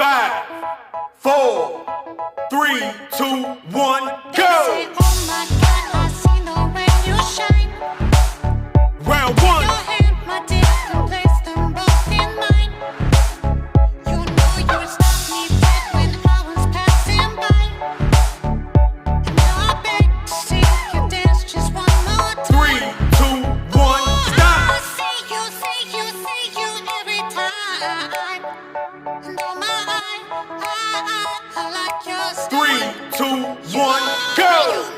5, 4, 3, 2, 1, go! Say, oh my God, I see the way you shine. Round 1. Your hand, my dick, and place them both in mine. You know you stopped me dead when I was passing by. And now I beg to see you dance just one more time. 3, 2, 1, stop! I see you every time. And oh my, I like your style. 3, 2, 1, go!